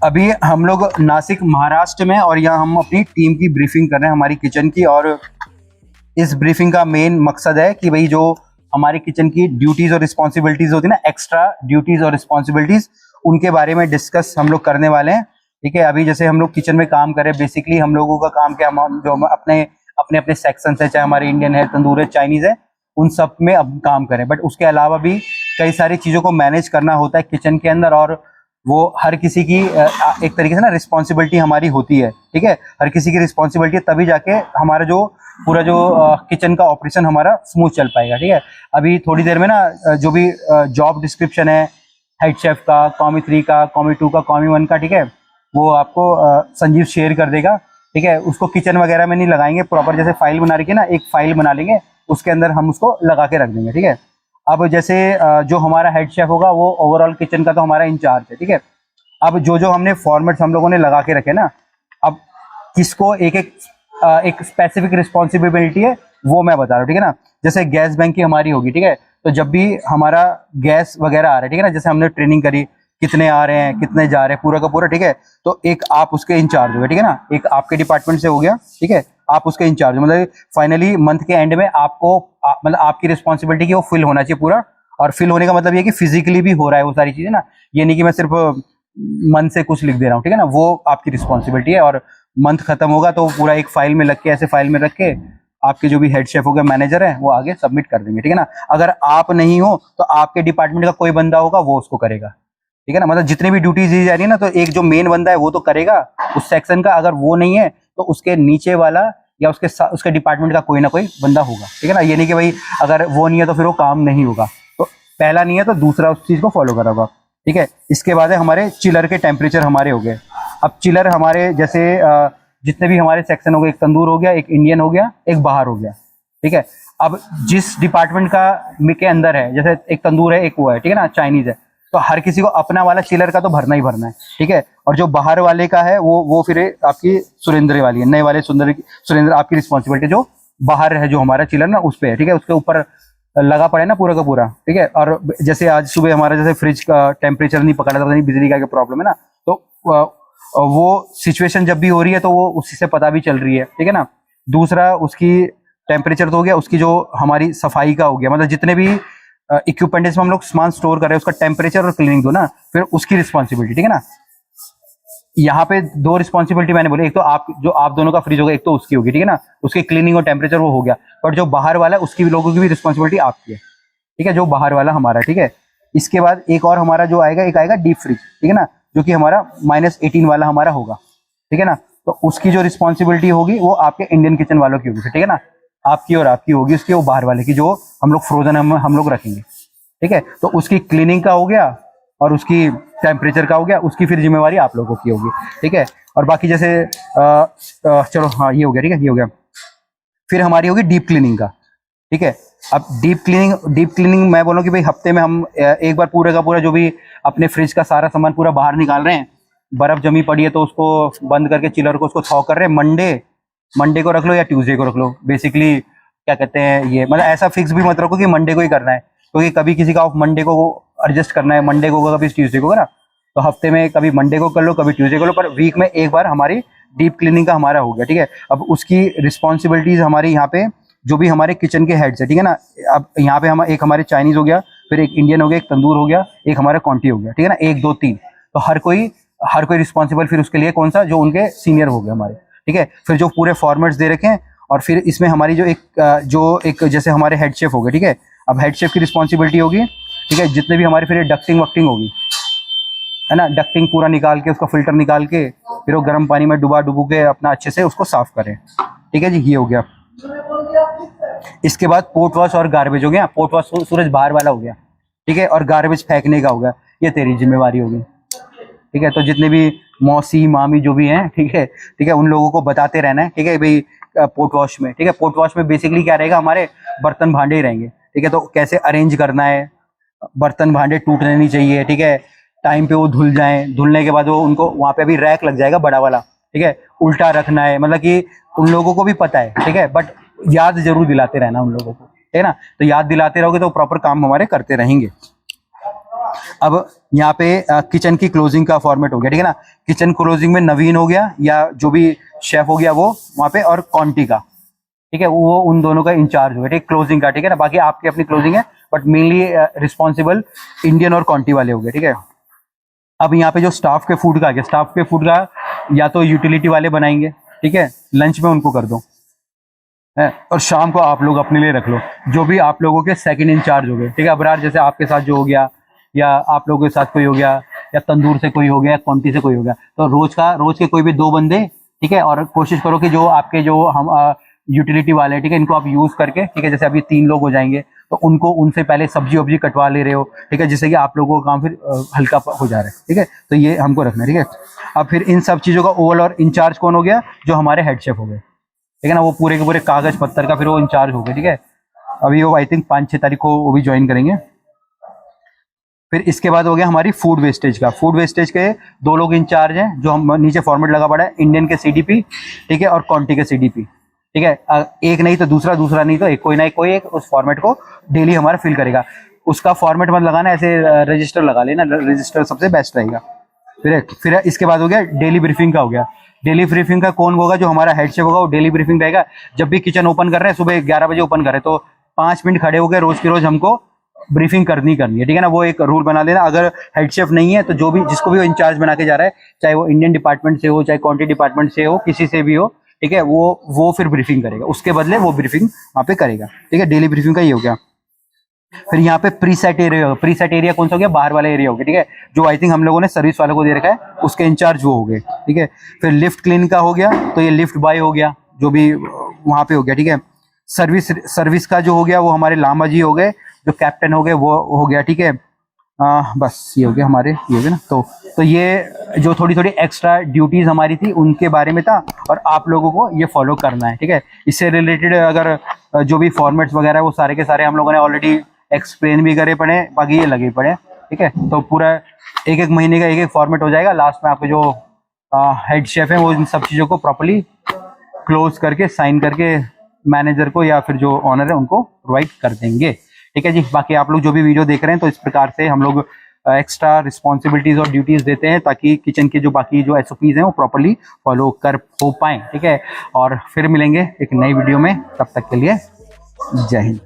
अभी हम लोग नासिक महाराष्ट्र में, और यहाँ हम अपनी टीम की ब्रीफिंग कर रहे हैं हमारी किचन की। और इस ब्रीफिंग का मेन मकसद है कि भाई जो हमारी किचन की ड्यूटीज और रिस्पॉन्सिबिलिटीज होती है ना, एक्स्ट्रा ड्यूटीज और रिस्पॉन्सिबिलिटीज, उनके बारे में डिस्कस हम लोग करने वाले हैं। ठीक है, अभी जैसे हम लोग किचन में काम करें, बेसिकली हम लोगों का काम क्या, हम जो अपने अपने अपने सेक्शन है, चाहे हमारे इंडियन है, तंदूर है, चाइनीज है, उन सब में अब काम करें। बट उसके अलावा भी कई सारी चीज़ों को मैनेज करना होता है किचन के अंदर, और वो हर किसी की एक तरीके से ना रिस्पॉन्सिबिलिटी हमारी होती है। ठीक है, हर किसी की रिस्पॉन्सिबिलिटी है, तभी जाके हमारा जो पूरा जो किचन का ऑपरेशन हमारा स्मूथ चल पाएगा। ठीक है, अभी थोड़ी देर में ना जो भी जॉब डिस्क्रिप्शन है हेड शेफ का, कॉमी 3 का, कॉमी 2 का, कॉमी 1 का, ठीक है, वो आपको संजीव शेयर कर देगा। ठीक है, उसको किचन वगैरह में नहीं लगाएंगे, प्रॉपर जैसे फाइल बना रही है ना, एक फाइल बना लेंगे, उसके अंदर हम उसको लगा के रख देंगे। ठीक है, अब जैसे जो हमारा हेड शेफ होगा वो ओवरऑल किचन का तो हमारा इंचार्ज है। ठीक है, अब जो जो हमने फॉर्मेट्स हम लोगों ने लगा के रखे ना, अब किसको एक एक स्पेसिफिक रिस्पॉन्सिबिलिटी है वो मैं बता रहा हूँ। ठीक है ना, जैसे गैस बैंक की हमारी होगी। ठीक है, तो जब भी हमारा गैस वगैरह आ रहा है, ठीक है ना, जैसे हमने ट्रेनिंग करी कितने आ रहे हैं, कितने जा रहे हैं, पूरा का पूरा। ठीक है, तो एक आप उसके इंचार्ज हो गए। ठीक है ना, एक आपके डिपार्टमेंट से हो गया। ठीक है, आप उसके इंचार्ज, मतलब फाइनली मंथ के एंड में आपको मतलब आपकी रिस्पॉन्सिबिलिटी की वो फिल होना चाहिए पूरा। और फिल होने का मतलब ये कि फिजिकली भी हो रहा है वो सारी चीजें ना, ये नहीं कि मैं सिर्फ मन से कुछ लिख दे रहा हूँ। ठीक है ना, वो आपकी रिस्पॉन्सिबिलिटी है। और मंथ खत्म होगा तो पूरा एक फाइल में लग के, ऐसे फाइल में रख के आपके जो भी हेड शेफ हो गया, मैनेजर है, वो आगे सबमिट कर देंगे। ठीक है ना, अगर आप नहीं हो तो आपके डिपार्टमेंट का कोई बंदा होगा, वो उसको करेगा। ठीक है ना, मतलब जितनी भी ड्यूटीज दी जा रही है ना, तो एक जो मेन बंदा है वो तो करेगा उस सेक्शन का, अगर वो नहीं है तो उसके नीचे वाला या उसके डिपार्टमेंट का कोई ना कोई बंदा होगा। ठीक है ना, ये नहीं कि भाई अगर वो नहीं है तो फिर वो काम नहीं होगा, तो पहला नहीं है तो दूसरा उस चीज को फॉलो करेगा। ठीक है, इसके बाद है हमारे चिलर के टेम्परेचर हमारे हो गए। अब चिलर हमारे जैसे जितने भी हमारे सेक्शन हो गए, एक तंदूर हो गया, एक इंडियन हो गया, एक बाहर हो गया। ठीक है, अब जिस डिपार्टमेंट का के अंदर है, जैसे एक तंदूर है, एक वो है, ठीक है ना, चाइनीज है, तो हर किसी को अपना वाला चिलर का तो भरना ही भरना है। ठीक है, और जो बाहर वाले का है वो फिर आपकी सुरेंद्र वाली है, नए वाले सुरेंद्र आपकी रिस्पॉन्सिबिलिटी जो बाहर है, जो हमारा चिलर ना उस पर है। ठीक है, उसके ऊपर लगा पड़े ना पूरा का पूरा। ठीक है, और जैसे आज सुबह हमारा जैसे फ्रिज का टेम्परेचर नहीं पकड़ा था, नहीं बिजली का प्रॉब्लम है ना, तो वो सिचुएशन जब भी हो रही है तो वो उसी से पता भी चल रही है। ठीक है ना, दूसरा उसकी टेम्परेचर तो हो गया, उसकी जो हमारी सफाई का हो गया, मतलब जितने भी इक्विपमेंट इसमें हम लोग सामान स्टोर कर रहे हैं, उसका टेम्परेचर और क्लीनिंग दो ना, फिर उसकी रिस्पॉन्सिबिलिटी। ठीक है ना, यहाँ पे दो रिस्पॉन्सिबिलिटी मैंने बोली, एक तो आप जो आप दोनों का फ्रिज होगा, एक तो उसकी होगी। ठीक है ना, उसकी क्लीनिंग और टेम्परेचर वो हो गया, बट जो बाहर वाला है उसकी भी, लोगों की भी रिस्पॉन्सिबिलिटी आपकी है। ठीक है, जो बाहर वाला हमारा। ठीक है, इसके बाद एक और हमारा जो आएगा, एक आएगा डीप फ्रिज। ठीक है ना, जो कि हमारा -18 वाला हमारा होगा। ठीक है ना, तो उसकी जो रिस्पॉन्सिबिलिटी होगी वो आपके इंडियन किचन वालों की होगी। ठीक है ना, आपकी और आपकी होगी, उसकी वो बाहर वाले की जो हम लोग फ्रोजन हम लोग रखेंगे। ठीक है, तो उसकी क्लीनिंग का हो गया और उसकी टेम्परेचर का हो गया, उसकी फिर जिम्मेवारी आप लोगों की होगी। ठीक है, और बाकी जैसे चलो हाँ ये हो गया। ठीक है, ये हो गया। फिर हमारी होगी डीप क्लीनिंग का। ठीक है, अब डीप क्लीनिंग मैं बोलूँ कि भाई हफ्ते में हम एक बार पूरे का पूरा जो भी अपने फ्रिज का सारा सामान पूरा बाहर निकाल रहे हैं, बर्फ जमी पड़ी है तो उसको बंद करके चिलर को उसको थॉ कर रहे हैं। मंडे को रख लो या ट्यूसडे को रख लो। बेसिकली क्या कहते हैं, ये मतलब ऐसा फिक्स भी मत रखो कि मंडे को ही करना है, क्योंकि कभी किसी का ऑफ मंडे को एडजस्ट करना है, मंडे को कभी ट्यूसडे को, ना तो हफ्ते में कभी मंडे को कर लो, कभी ट्यूसडे को लो, पर वीक में एक बार हमारी डीप क्लीनिंग का हमारा हो गया। ठीक है, अब उसकी रिस्पॉन्सिबिलिटीज हमारी यहाँ पे जो भी हमारे किचन के हेड्स है। ठीक है ना, अब यहाँ पे हम एक हमारे चाइनीज हो गया, फिर एक इंडियन हो गया, एक तंदूर हो गया, एक हमारा कॉन्टी हो गया। ठीक है ना, 1 2 3, तो हर कोई रिस्पॉन्सिबल फिर उसके लिए कौन सा, जो उनके सीनियर हो गए हमारे। ठीक है, फिर जो पूरे फॉर्मेट्स दे रखे हैं, और फिर इसमें हमारी जो एक जैसे हमारे हेड शेफ हो गए। ठीक है, अब हेड शेफ की रिस्पॉन्सिबिलिटी होगी। ठीक है, जितने भी हमारे फिर डक्टिंग वक्टिंग होगी, है ना, डक्टिंग पूरा निकाल के, उसका फिल्टर निकाल के, फिर वो गर्म पानी में डुबो के अपना अच्छे से उसको साफ करें। ठीक है जी, ये हो गया। इसके बाद पोर्ट वॉश और गार्बेज हो गया। पोर्ट वॉश सूरज बाहर वाला हो गया। ठीक है, और गार्बेज फेंकने का हो गया, ये तेरी जिम्मेवारी होगी। ठीक है, तो जितने भी मौसी मामी जो भी हैं, ठीक है, उन लोगों को बताते रहना है। ठीक है भाई, पोर्ट वॉश में, ठीक है, पोर्ट वॉश में बेसिकली क्या रहेगा, हमारे बर्तन भांडे ही रहेंगे। ठीक है, तो कैसे अरेंज करना है, बर्तन भांडे टूटने नहीं चाहिए। ठीक है, टाइम पे वो धुल जाएं, धुलने के बाद वो उनको वहाँ पे अभी रैक लग जाएगा बड़ा वाला। ठीक है, उल्टा रखना है, मतलब कि उन लोगों को भी पता है। ठीक है, बट याद जरूर दिलाते रहना उन लोगों को। ठीक है ना, तो याद दिलाते रहोगे तो प्रॉपर काम हमारे करते रहेंगे। अब यहाँ पे किचन की क्लोजिंग का फॉर्मेट हो गया, ठीक है ना। किचन क्लोजिंग में नवीन हो गया या जो भी शेफ हो गया वो वहाँ पे, और कॉन्टी का, ठीक है, वो उन दोनों का इंचार्ज हो गया, ठीक, क्लोजिंग का, ठीक है ना। बाकी आपकी अपनी क्लोजिंग है, बट मेनली रिस्पॉन्सिबल इंडियन और कॉन्टी वाले हो गए, ठीक है। अब यहाँ पे जो स्टाफ के फूड का आ गया, स्टाफ के फूड का या तो यूटिलिटी वाले बनाएंगे, ठीक है, लंच में उनको कर दो है, और शाम को आप लोग अपने लिए रख लो, जो भी आप लोगों के सेकंड इंचार्ज हो गए, ठीक है। अबरार जैसे आपके साथ जो हो गया, या आप लोगों के साथ कोई हो गया, या तंदूर से कोई हो गया, क्वांटी से कोई हो गया, तो रोज के कोई भी 2 बंदे, ठीक है। और कोशिश करो कि जो आपके जो हम यूटिलिटी वाले हैं, ठीक है, इनको आप यूज करके, ठीक है, जैसे अभी 3 लोग हो जाएंगे तो उनको उनसे पहले सब्जी वब्जी कटवा ले रहे हो, ठीक है, जिससे कि आप लोगों का काम फिर हल्का हो जा रहा है, ठीक है। तो ये हमको रखना है, ठीक है। अब फिर इन सब चीज़ों का ओवरऑल और इंचार्ज कौन हो गया, जो हमारे हेड शेफ हो गए, ठीक है ना। वो पूरे के पूरे कागज पत्तर का फिर वो इंचार्ज हो गए, ठीक है। अभी वो आई थिंक 5-6 तारीख को वो भी ज्वाइन करेंगे। फिर इसके बाद हो गया हमारी फूड वेस्टेज का। फूड वेस्टेज के 2 लोग इंचार्ज हैं, जो हम नीचे फॉर्मेट लगा पड़ा है, इंडियन के सीडीपी, ठीक है, और कॉन्टी के सीडीपी, ठीक है। एक नहीं तो दूसरा, दूसरा नहीं तो एक, कोई ना कोई एक उस फॉर्मेट को डेली हमारा फिल करेगा। उसका फॉर्मेट मत लगाना, ऐसे रजिस्टर लगा लेना, रजिस्टर सबसे बेस्ट रहेगा। फिर इसके बाद हो गया डेली ब्रीफिंग का हो गया। डेली ब्रीफिंग का कौन होगा, जो हमारा हेड शेफ होगा, वो डेली ब्रीफिंग रहेगा। जब भी किचन ओपन कर रहे हैं, सुबह 11 बजे ओपन करें तो 5 मिनट खड़े हो गए, रोज की रोज हमको ब्रीफिंग करनी है, ठीक है ना। वो एक रूल बना लेना। अगर हेड शेफ नहीं है तो जो भी, जिसको भी वो इंचार्ज बना के जा रहा है, चाहे वो इंडियन डिपार्टमेंट से हो, चाहे क्वांटिटी डिपार्टमेंट से हो, किसी से भी हो, ठीक है, वो फिर ब्रीफिंग करेगा, उसके बदले वो ब्रीफिंग वहाँ पे करेगा, ठीक है। डेली ब्रीफिंग का ये हो गया। फिर यहाँ पे प्रीसेट एरिया, प्रीसेट एरिया कौन सा हो गया, बाहर वाला एरिया हो गया, ठीक है, जो आई थिंक हम लोगों ने सर्विस वालों को दे रखा है, उसके इंचार्ज वो हो गए, ठीक है। फिर लिफ्ट क्लीन का हो गया, तो ये लिफ्ट बॉय हो गया, जो भी वहाँ पे हो गया, ठीक है। सर्विस का जो हो गया वो हमारे लामा जी हो गए, जो कैप्टन हो गए वो हो गया, ठीक है। बस ये हो गया हमारे, ये हो गया ना। तो ये जो थोड़ी थोड़ी एक्स्ट्रा ड्यूटीज हमारी थी उनके बारे में था, और आप लोगों को ये फॉलो करना है, ठीक है। इससे रिलेटेड अगर जो भी फॉर्मेट्स वगैरह वो सारे के सारे हम लोगों ने ऑलरेडी एक्सप्लेन भी करे पड़े, बाकी ये लगे पड़े, ठीक है। तो पूरा एक महीने का एक फॉर्मेट हो जाएगा। लास्ट में आपके जो हेड शेफ है वो इन सब चीज़ों को प्रॉपर्ली क्लोज करके साइन करके मैनेजर को या फिर जो ऑनर है उनको प्रोवाइड कर देंगे, ठीक है जी। बाकी आप लोग जो भी वीडियो देख रहे हैं, तो इस प्रकार से हम लोग एक्स्ट्रा रिस्पॉन्सिबिलिटीज और ड्यूटीज देते हैं, ताकि किचन के जो बाकी जो SOPs हैं वो प्रॉपर्ली फॉलो कर हो पाएँ, ठीक है। और फिर मिलेंगे एक नई वीडियो में, तब तक के लिए जय हिंद।